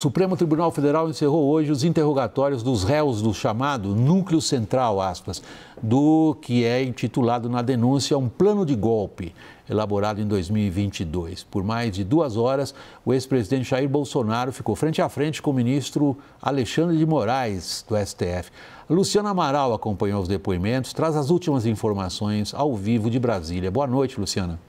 O Supremo Tribunal Federal encerrou hoje os interrogatórios dos réus do chamado Núcleo Central, do que é intitulado na denúncia um plano de golpe, elaborado em 2022. Por mais de 2 horas, o ex-presidente Jair Bolsonaro ficou frente a frente com o ministro Alexandre de Moraes, do STF. Luciana Amaral acompanhou os depoimentos, traz as últimas informações ao vivo de Brasília. Boa noite, Luciana.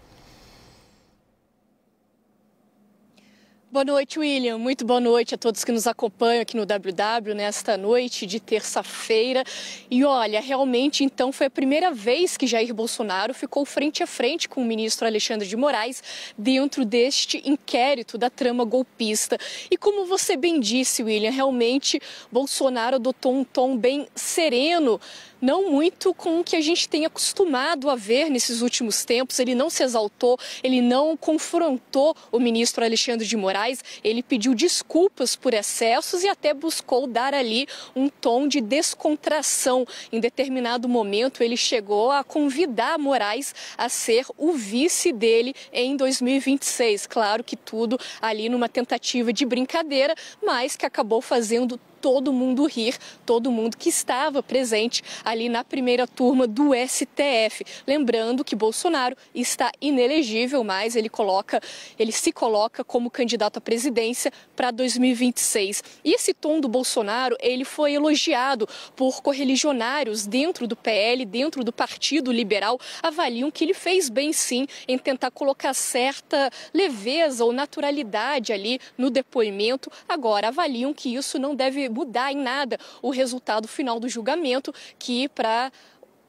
Boa noite, William. Muito boa noite a todos que nos acompanham aqui no WW nesta noite de terça-feira. E olha, realmente, então, foi a primeira vez que Jair Bolsonaro ficou frente a frente com o ministro Alexandre de Moraes dentro deste inquérito da trama golpista. E como você bem disse, William, realmente Bolsonaro adotou um tom bem sereno, não muito com o que a gente tem acostumado a ver nesses últimos tempos. Ele não se exaltou, ele não confrontou o ministro Alexandre de Moraes, ele pediu desculpas por excessos e até buscou dar ali um tom de descontração. Em determinado momento, ele chegou a convidar Moraes a ser o vice dele em 2026. Claro que tudo ali numa tentativa de brincadeira, mas que acabou fazendo todo mundo rir, todo mundo que estava presente ali na primeira turma do STF. Lembrando que Bolsonaro está inelegível, mas ele se coloca como candidato à presidência para 2026. E esse tom do Bolsonaro, ele foi elogiado por correligionários dentro do PL, dentro do Partido Liberal, avaliam que ele fez bem sim em tentar colocar certa leveza ou naturalidade ali no depoimento. Agora, avaliam que isso não deve mudar em nada o resultado final do julgamento, que para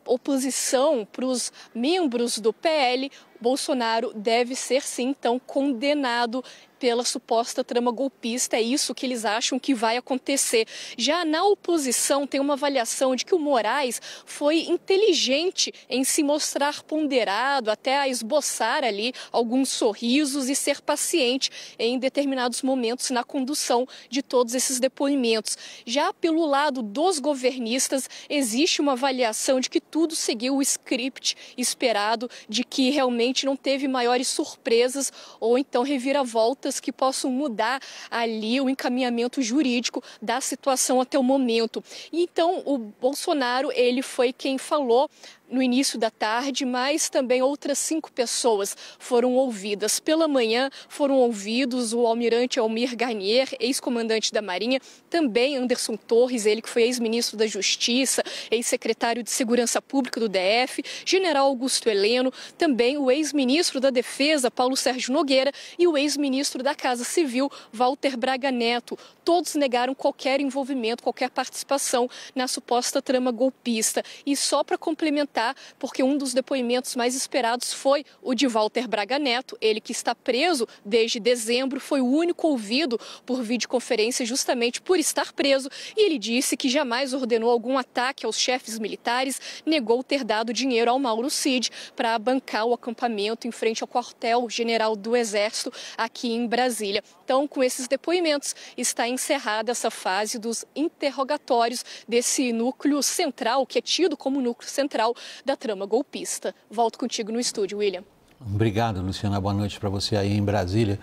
oposição, para os membros do PL, Bolsonaro deve ser sim, então, condenado pela suposta trama golpista. É isso que eles acham que vai acontecer. Já na oposição, tem uma avaliação de que o Moraes foi inteligente em se mostrar ponderado, até a esboçar ali alguns sorrisos e ser paciente em determinados momentos na condução de todos esses depoimentos. Já pelo lado dos governistas, existe uma avaliação de que tudo seguiu o script esperado, de que realmente não teve maiores surpresas ou então reviravoltas que possam mudar ali o encaminhamento jurídico da situação até o momento. Então, o Bolsonaro, ele foi quem falou no início da tarde, mas também outras 5 pessoas foram ouvidas. Pela manhã foram ouvidos o almirante Almir Garnier, ex-comandante da Marinha, também Anderson Torres, ele que foi ex-ministro da Justiça, ex-secretário de Segurança Pública do DF, general Augusto Heleno, também o ex-ministro da Defesa, Paulo Sérgio Nogueira, e o ex-ministro da Casa Civil, Walter Braga Neto. Todos negaram qualquer envolvimento, qualquer participação na suposta trama golpista. E só para complementar, porque um dos depoimentos mais esperados foi o de Walter Braga Neto, ele que está preso desde dezembro, foi o único ouvido por videoconferência justamente por estar preso, e ele disse que jamais ordenou algum ataque aos chefes militares, negou ter dado dinheiro ao Mauro Cid para bancar o acampamento em frente ao quartel-general do Exército aqui em Brasília. Então, com esses depoimentos, está encerrada essa fase dos interrogatórios desse núcleo central, que é tido como núcleo central da trama golpista. Volto contigo no estúdio, William. Obrigado, Luciana. Boa noite para você aí em Brasília.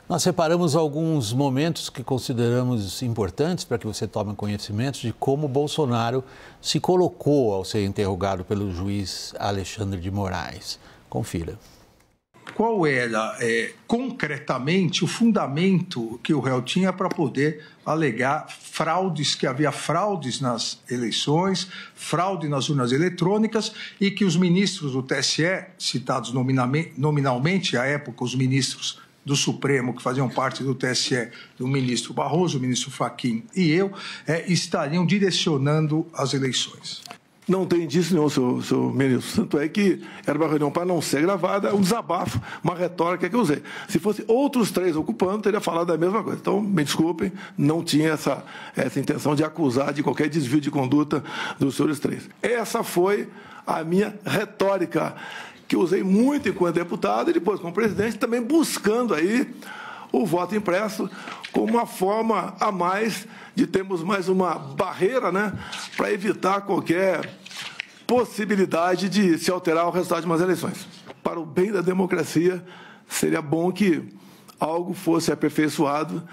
Nós separamos alguns momentos que consideramos importantes para que você tome conhecimento de como Bolsonaro se colocou ao ser interrogado pelo juiz Alexandre de Moraes. Confira. Qual era, concretamente, o fundamento que o réu tinha para poder alegar fraudes, que havia fraudes nas eleições, fraude nas urnas eletrônicas e que os ministros do TSE, citados nominalmente, à época os ministros do Supremo, que faziam parte do TSE, do ministro Barroso, o ministro Fachin e eu, estariam direcionando as eleições. Não tem indício nenhum, senhor ministro. Tanto é que era uma reunião para não ser gravada, um desabafo, uma retórica que eu usei. Se fosse outros 3 ocupando, teria falado a mesma coisa. Então, me desculpem, não tinha essa intenção de acusar de qualquer desvio de conduta dos senhores 3. Essa foi a minha retórica, que usei muito enquanto deputado e depois como presidente, também buscando aí o voto impresso como uma forma a mais de termos mais uma barreira, né, para evitar qualquer possibilidade de se alterar o resultado de umas eleições. Para o bem da democracia, seria bom que algo fosse aperfeiçoado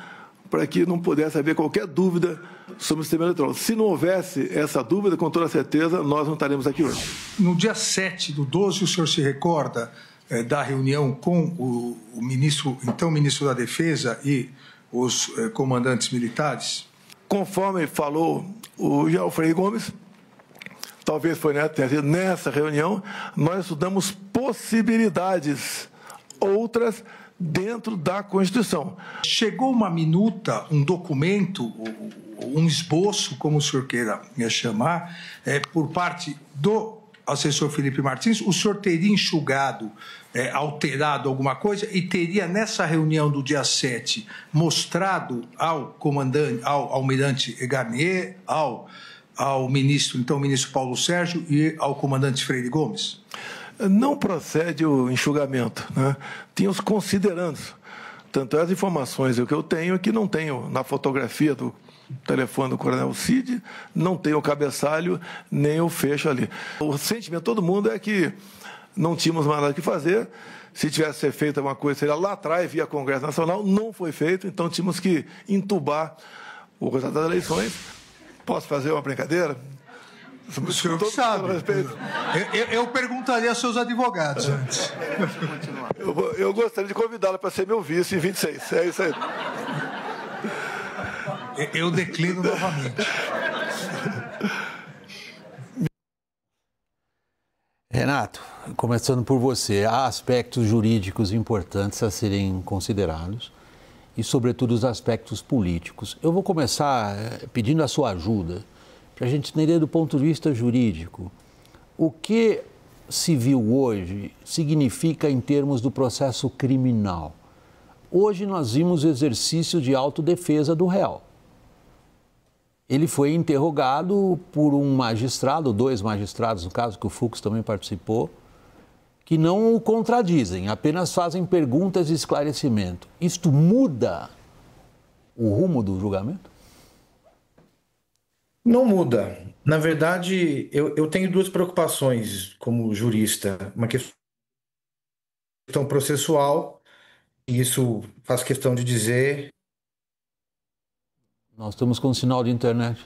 para que não pudesse haver qualquer dúvida sobre o sistema eletrônico. Se não houvesse essa dúvida, com toda certeza, nós não estaremos aqui hoje. No dia 7/12, o senhor se recorda da reunião com o ministro, então ministro da Defesa e os comandantes militares? Conforme falou o general Freire Gomes, talvez foi nessa reunião, nós estudamos possibilidades outras dentro da Constituição. Chegou uma minuta, um documento, um esboço, como o senhor queira chamar, por parte do assessor Felipe Martins. O senhor teria enxugado, alterado alguma coisa e teria, nessa reunião do dia 7, mostrado ao comandante, ao almirante Garnier, ao ministro, então ministro Paulo Sérgio, e ao comandante Freire Gomes? Não procede o enxugamento, né? Tinha os considerandos. Tanto as informações que eu tenho que não tenho na fotografia do telefone do coronel Cid, não tem o cabeçalho, nem o fecho ali. O sentimento de todo mundo é que não tínhamos mais nada que fazer. Se tivesse sido feita uma coisa, seria lá atrás, via Congresso Nacional, não foi feito, então tínhamos que entubar o resultado das eleições. Posso fazer uma brincadeira? O senhor que sabe. Eu perguntaria aos seus advogados antes. Eu gostaria de convidá-lo para ser meu vice em 26. É isso aí. Eu declino novamente. Renato, começando por você, há aspectos jurídicos importantes a serem considerados e, sobretudo, os aspectos políticos. Eu vou começar pedindo a sua ajuda para a gente entender do ponto de vista jurídico o que se viu hoje significa em termos do processo criminal. Hoje nós vimos o exercício de autodefesa do réu. Ele foi interrogado por um magistrado, 2 magistrados, no caso que o Fux também participou, que não o contradizem, apenas fazem perguntas de esclarecimento. Isto muda o rumo do julgamento? Não muda. Na verdade, eu tenho 2 preocupações como jurista. Uma questão processual, e isso faço questão de dizer. Nós estamos com sinal de internet.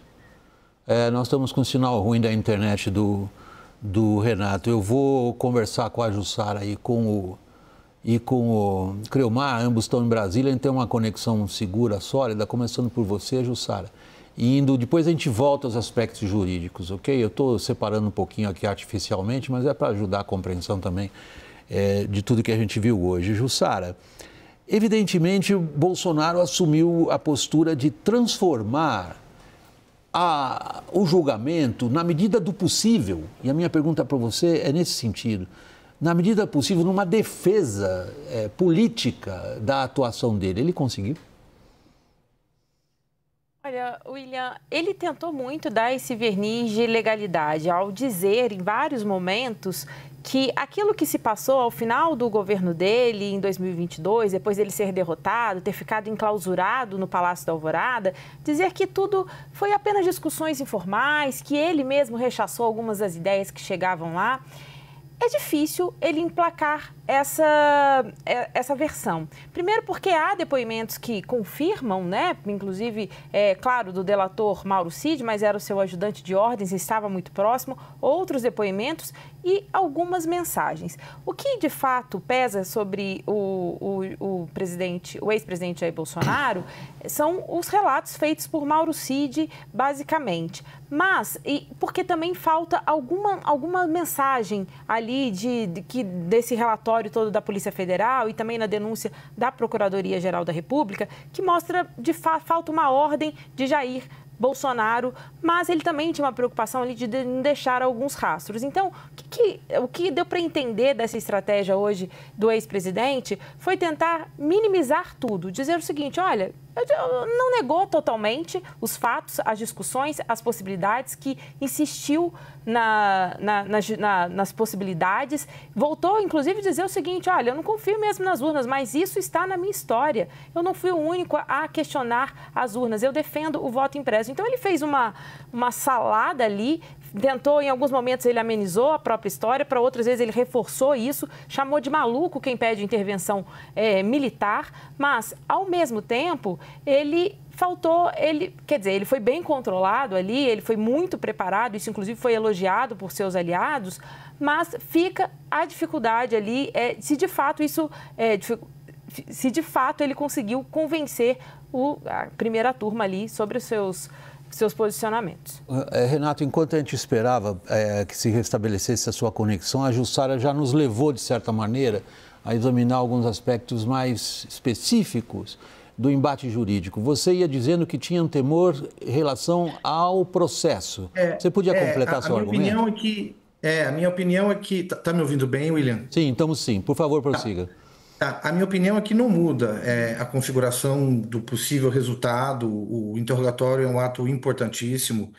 Nós estamos com sinal ruim da internet do Renato. Eu vou conversar com a Jussara e com o Creomar, ambos estão em Brasília, a gente tem uma conexão segura, sólida, começando por você, Jussara. Depois a gente volta aos aspectos jurídicos, ok? Eu estou separando um pouquinho aqui artificialmente, mas é para ajudar a compreensão também de tudo que a gente viu hoje. Jussara, evidentemente o Bolsonaro assumiu a postura de transformar o julgamento na medida do possível, e a minha pergunta para você é nesse sentido, na medida possível, numa defesa política da atuação dele. Ele conseguiu? Olha, William, ele tentou muito dar esse verniz de legalidade ao dizer em vários momentos que aquilo que se passou ao final do governo dele, em 2022, depois dele ser derrotado, ter ficado enclausurado no Palácio da Alvorada, dizer que tudo foi apenas discussões informais, que ele mesmo rechaçou algumas das ideias que chegavam lá. É difícil ele emplacar essa versão. Primeiro porque há depoimentos que confirmam, né? Inclusive, claro, do delator Mauro Cid, mas era o seu ajudante de ordens e estava muito próximo, outros depoimentos e algumas mensagens. O que, de fato, pesa sobre o ex-presidente Jair Bolsonaro são os relatos feitos por Mauro Cid, basicamente. Mas, porque também falta alguma mensagem ali desse relatório todo da Polícia Federal e também na denúncia da Procuradoria-Geral da República, que mostra, de fato, falta uma ordem de Jair Bolsonaro, mas ele também tinha uma preocupação ali de não deixar alguns rastros. Então, o que deu para entender dessa estratégia hoje do ex-presidente foi tentar minimizar tudo, dizer o seguinte, olha, não negou totalmente os fatos, as discussões, as possibilidades, que insistiu nas possibilidades, voltou, inclusive, a dizer o seguinte, olha, eu não confio mesmo nas urnas, mas isso está na minha história. Eu não fui o único a questionar as urnas, eu defendo o voto impresso. Então, ele fez uma salada ali, tentou, em alguns momentos, ele amenizou a própria história, para outras vezes ele reforçou isso, chamou de maluco quem pede intervenção militar, mas, ao mesmo tempo, ele faltou ele, quer dizer, ele foi bem controlado ali, ele foi muito preparado, isso inclusive foi elogiado por seus aliados, mas fica a dificuldade ali, se de fato ele conseguiu convencer a primeira turma ali sobre os seus posicionamentos. Renato, enquanto a gente esperava que se restabelecesse a sua conexão, a Jussara já nos levou, de certa maneira, a examinar alguns aspectos mais específicos do embate jurídico. Você ia dizendo que tinha um temor em relação ao processo. Você podia completar seu argumento? A minha opinião é que... Tá me ouvindo bem, William? Sim, estamos sim. Por favor, prossiga. A minha opinião é que não muda a configuração do possível resultado. O interrogatório é um ato importantíssimo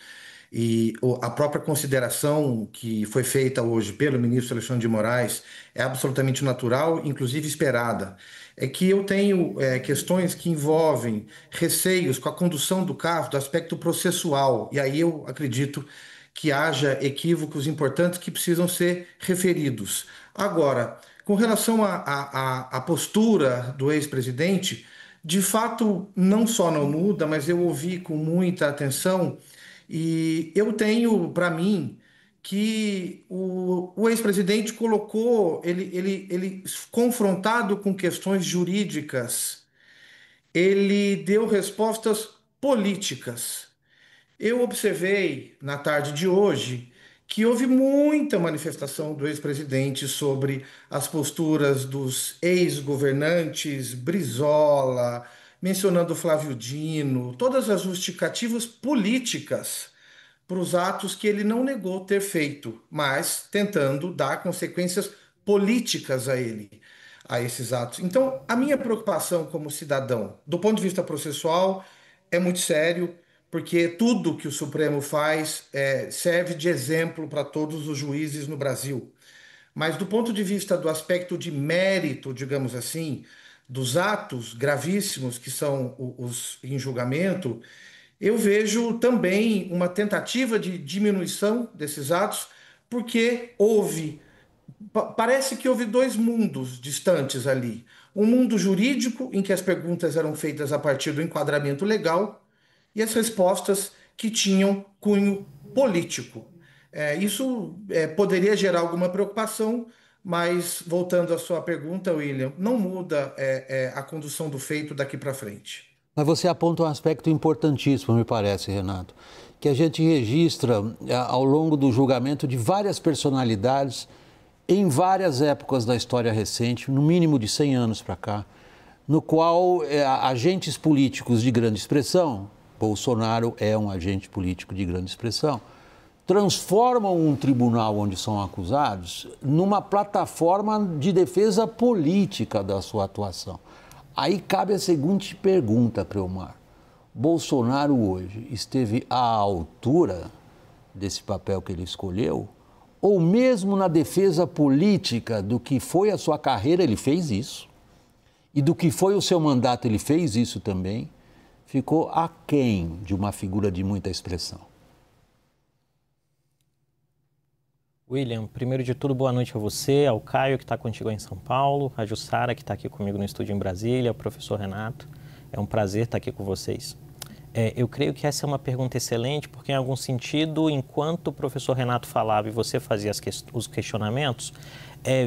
e a própria consideração que foi feita hoje pelo ministro Alexandre de Moraes é absolutamente natural, inclusive esperada. É que eu tenho questões que envolvem receios com a condução do caso, do aspecto processual, e aí eu acredito que haja equívocos importantes que precisam ser referidos. Agora, com relação à postura do ex-presidente, de fato, não só não muda, mas eu ouvi com muita atenção e eu tenho para mim que o ex-presidente colocou, ele confrontado com questões jurídicas, ele deu respostas políticas. Eu observei na tarde de hoje que houve muita manifestação do ex-presidente sobre as posturas dos ex-governantes, Brizola, mencionando Flávio Dino, todas as justificativas políticas para os atos que ele não negou ter feito, mas tentando dar consequências políticas a esses atos. Então, a minha preocupação como cidadão, do ponto de vista processual, é muito sério, porque tudo que o Supremo faz serve de exemplo para todos os juízes no Brasil. Mas do ponto de vista do aspecto de mérito, digamos assim, dos atos gravíssimos que são os em julgamento, eu vejo também uma tentativa de diminuição desses atos, porque parece que houve dois mundos distantes ali. Um mundo jurídico, em que as perguntas eram feitas a partir do enquadramento legal, e as respostas que tinham cunho político. Isso poderia gerar alguma preocupação, mas, voltando à sua pergunta, William, não muda a condução do feito daqui para frente. Mas você aponta um aspecto importantíssimo, me parece, Renato, que a gente registra ao longo do julgamento de várias personalidades em várias épocas da história recente, no mínimo de 100 anos para cá, no qual agentes políticos de grande expressão, Bolsonaro é um agente político de grande expressão, transformam um tribunal onde são acusados numa plataforma de defesa política da sua atuação. Aí cabe a seguinte pergunta, Preomar. Bolsonaro hoje esteve à altura desse papel que ele escolheu? Ou mesmo na defesa política do que foi a sua carreira, ele fez isso? E do que foi o seu mandato, ele fez isso também? Ficou aquém de uma figura de muita expressão. William, primeiro de tudo, boa noite a você, ao Caio, que está contigo aí em São Paulo, a Jussara, que está aqui comigo no estúdio em Brasília, ao professor Renato. É um prazer estar aqui com vocês. Eu creio que essa é uma pergunta excelente, porque em algum sentido, enquanto o professor Renato falava e você fazia os questionamentos,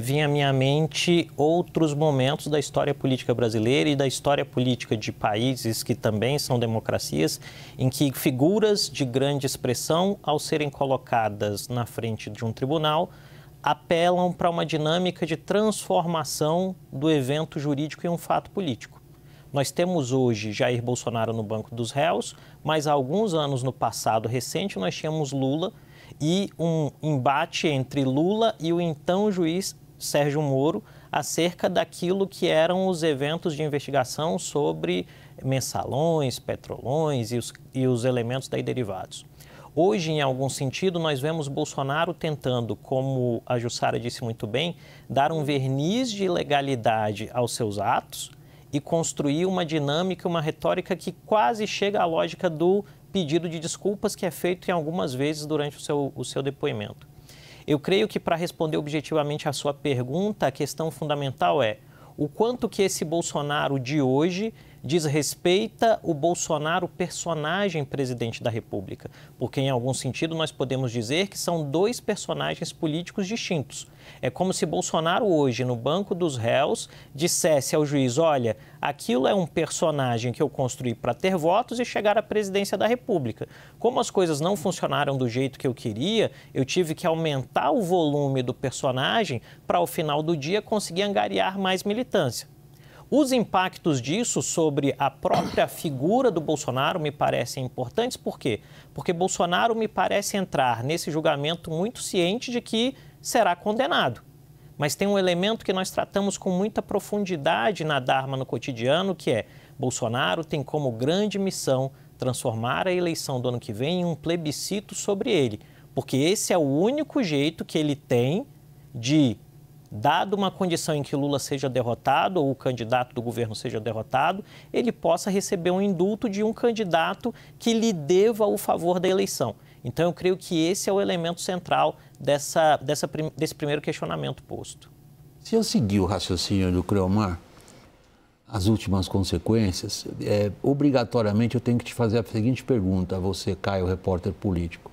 vinha à minha mente outros momentos da história política brasileira e da história política de países que também são democracias, em que figuras de grande expressão, ao serem colocadas na frente de um tribunal, apelam para uma dinâmica de transformação do evento jurídico em um fato político. Nós temos hoje Jair Bolsonaro no banco dos réus, mas há alguns anos no passado recente nós tínhamos Lula e um embate entre Lula e o então juiz Sérgio Moro acerca daquilo que eram os eventos de investigação sobre mensalões, petrolões e os elementos daí derivados. Hoje, em algum sentido, nós vemos Bolsonaro tentando, como a Jussara disse muito bem, dar um verniz de legalidade aos seus atos e construir uma dinâmica, uma retórica que quase chega à lógica do pedido de desculpas que é feito em algumas vezes durante o seu depoimento. Eu creio que, para responder objetivamente à sua pergunta, a questão fundamental é o quanto que esse Bolsonaro de hoje desrespeita o Bolsonaro, o personagem presidente da República, porque em algum sentido nós podemos dizer que são dois personagens políticos distintos. É como se Bolsonaro hoje, no banco dos réus, dissesse ao juiz, olha, aquilo é um personagem que eu construí para ter votos e chegar à presidência da República. Como as coisas não funcionaram do jeito que eu queria, eu tive que aumentar o volume do personagem para, ao final do dia, conseguir angariar mais militância. Os impactos disso sobre a própria figura do Bolsonaro me parecem importantes. Por quê? Porque Bolsonaro me parece entrar nesse julgamento muito ciente de que será condenado. Mas tem um elemento que nós tratamos com muita profundidade na Dharma no cotidiano, que é Bolsonaro tem como grande missão transformar a eleição do ano que vem em um plebiscito sobre ele. Porque esse é o único jeito que ele tem de, dado uma condição em que Lula seja derrotado ou o candidato do governo seja derrotado, ele possa receber um indulto de um candidato que lhe deva o favor da eleição. Então, eu creio que esse é o elemento central desse primeiro questionamento posto. Se eu seguir o raciocínio do Creomar, as últimas consequências, obrigatoriamente eu tenho que te fazer a seguinte pergunta, a você, Caio, repórter político.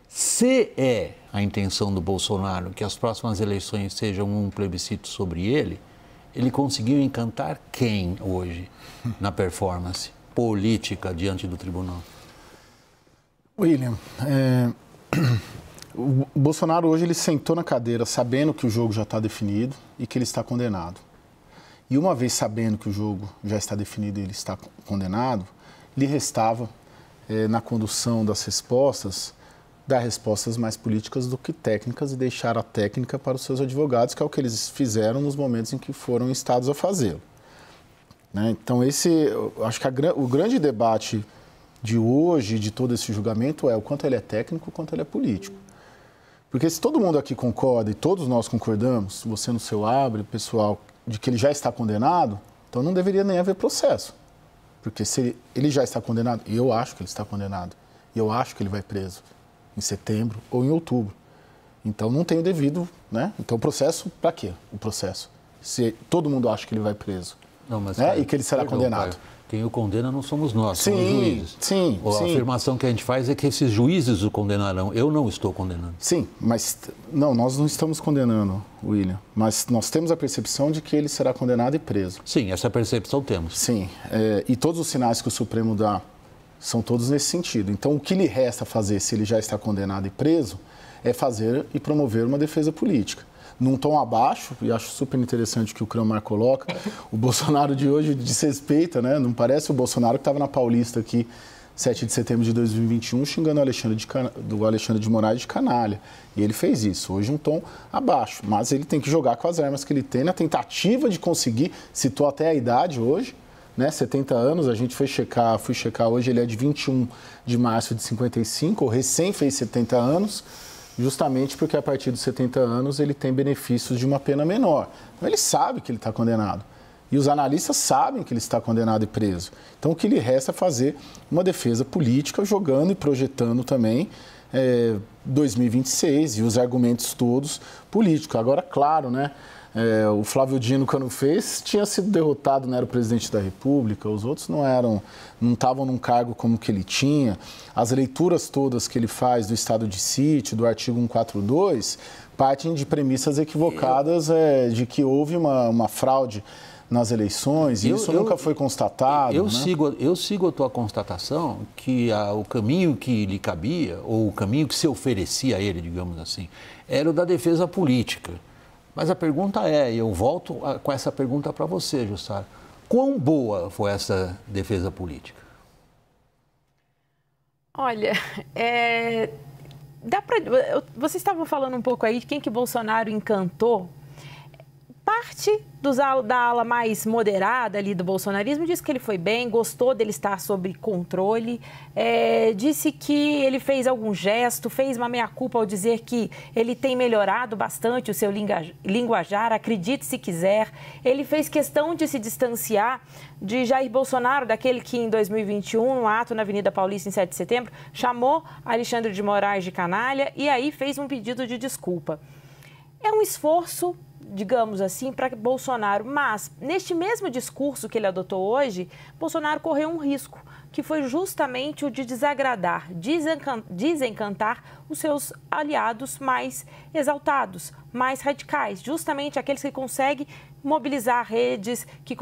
Se é a intenção do Bolsonaro que as próximas eleições sejam um plebiscito sobre ele conseguiu encantar quem hoje na performance política diante do tribunal? William, o Bolsonaro hoje ele sentou na cadeira sabendo que o jogo já está definido e que ele está condenado. E uma vez sabendo que o jogo já está definido e ele está condenado, lhe restava, na condução das respostas, dar respostas mais políticas do que técnicas e deixar a técnica para os seus advogados, que é o que eles fizeram nos momentos em que foram instados a fazê-lo. Né? Então, acho que o grande debate de hoje, de todo esse julgamento, é o quanto ele é técnico, o quanto ele é político. Porque se todo mundo aqui concorda, e todos nós concordamos, você no seu abre, pessoal, de que ele já está condenado, então não deveria nem haver processo. Porque se ele já está condenado, e eu acho que ele está condenado, e eu acho que ele vai preso em setembro ou em outubro. Então não tem o devido, né? Então o processo, para quê? O processo. Se todo mundo acha que ele vai preso, não, mas, né? E que ele será condenado. Caio, quem o condena não somos nós, sim, somos os juízes. Sim, a afirmação que a gente faz é que esses juízes o condenarão. Eu não estou condenando. Sim, mas não, nós não estamos condenando, William. Mas nós temos a percepção de que ele será condenado e preso. Sim, essa percepção temos. Sim, e todos os sinais que o Supremo dá são todos nesse sentido. Então, o que lhe resta fazer, se ele já está condenado e preso, é fazer e promover uma defesa política. Num tom abaixo, e acho super interessante o que o Creomar coloca, o Bolsonaro de hoje desrespeita, né? Não parece o Bolsonaro que estava na Paulista aqui, 7 de setembro de 2021, xingando o Alexandre de Moraes de canalha. E ele fez isso. Hoje um tom abaixo, mas ele tem que jogar com as armas que ele tem na tentativa de conseguir, citou até a idade hoje, né? 70 anos, a gente fui checar hoje, ele é de 21 de março de 55, ou recém fez 70 anos, justamente porque a partir dos 70 anos ele tem benefícios de uma pena menor. Então ele sabe que ele está condenado. E os analistas sabem que ele está condenado e preso. Então o que lhe resta é fazer uma defesa política, jogando e projetando também 2026 e os argumentos todos políticos. Agora, claro, né? O Flávio Dino, quando fez, tinha sido derrotado, não era o presidente da República, os outros não estavam num cargo como que ele tinha. As leituras todas que ele faz do estado de sítio, do artigo 142, partem de premissas equivocadas de que houve uma fraude nas eleições, e isso nunca foi constatado. Eu sigo a tua constatação que o caminho que lhe cabia, ou o caminho que se oferecia a ele, digamos assim, era o da defesa política. Mas a pergunta e eu volto com essa pergunta para você, Jussara. Quão boa foi essa defesa política? Olha, vocês estavam falando um pouco aí de quem que Bolsonaro encantou. Parte da ala mais moderada ali do bolsonarismo disse que ele foi bem, gostou dele estar sob controle, disse que ele fez algum gesto, fez uma meia-culpa ao dizer que ele tem melhorado bastante o seu linguajar, acredite se quiser. Ele fez questão de se distanciar de Jair Bolsonaro, daquele que em 2021, no ato na Avenida Paulista, em 7 de setembro, chamou Alexandre de Moraes de canalha e aí fez um pedido de desculpa. É um esforço digamos assim, para Bolsonaro. Mas, neste mesmo discurso que ele adotou hoje, Bolsonaro correu um risco, que foi justamente o de desagradar, desencantar os seus aliados mais exaltados, mais radicais, justamente aqueles que conseguem mobilizar redes, que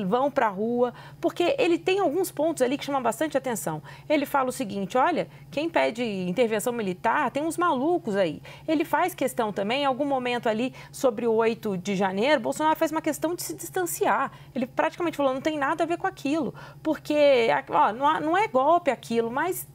vão para a rua, porque ele tem alguns pontos ali que chamam bastante atenção. Ele fala o seguinte, olha, quem pede intervenção militar, tem uns malucos aí. Ele faz questão também, em algum momento ali, sobre o 8 de janeiro, Bolsonaro faz uma questão de se distanciar. Ele praticamente falou, não tem nada a ver com aquilo, porque ó, não é golpe aquilo, mas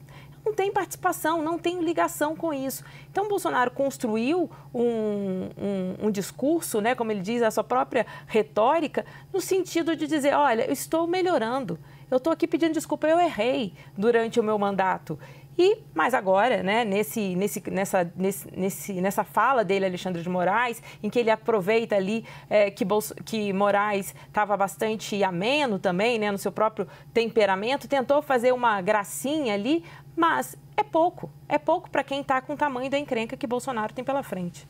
não tem participação, não tem ligação com isso. Então, Bolsonaro construiu um discurso, né, como ele diz, a sua própria retórica, no sentido de dizer, olha, eu estou melhorando, eu estou aqui pedindo desculpa, eu errei durante o meu mandato. Mas agora, né, nessa fala dele, Alexandre de Moraes, em que ele aproveita ali que Moraes estava bastante ameno também, né, no seu próprio temperamento, tentou fazer uma gracinha ali, mas é pouco para quem está com o tamanho da encrenca que Bolsonaro tem pela frente.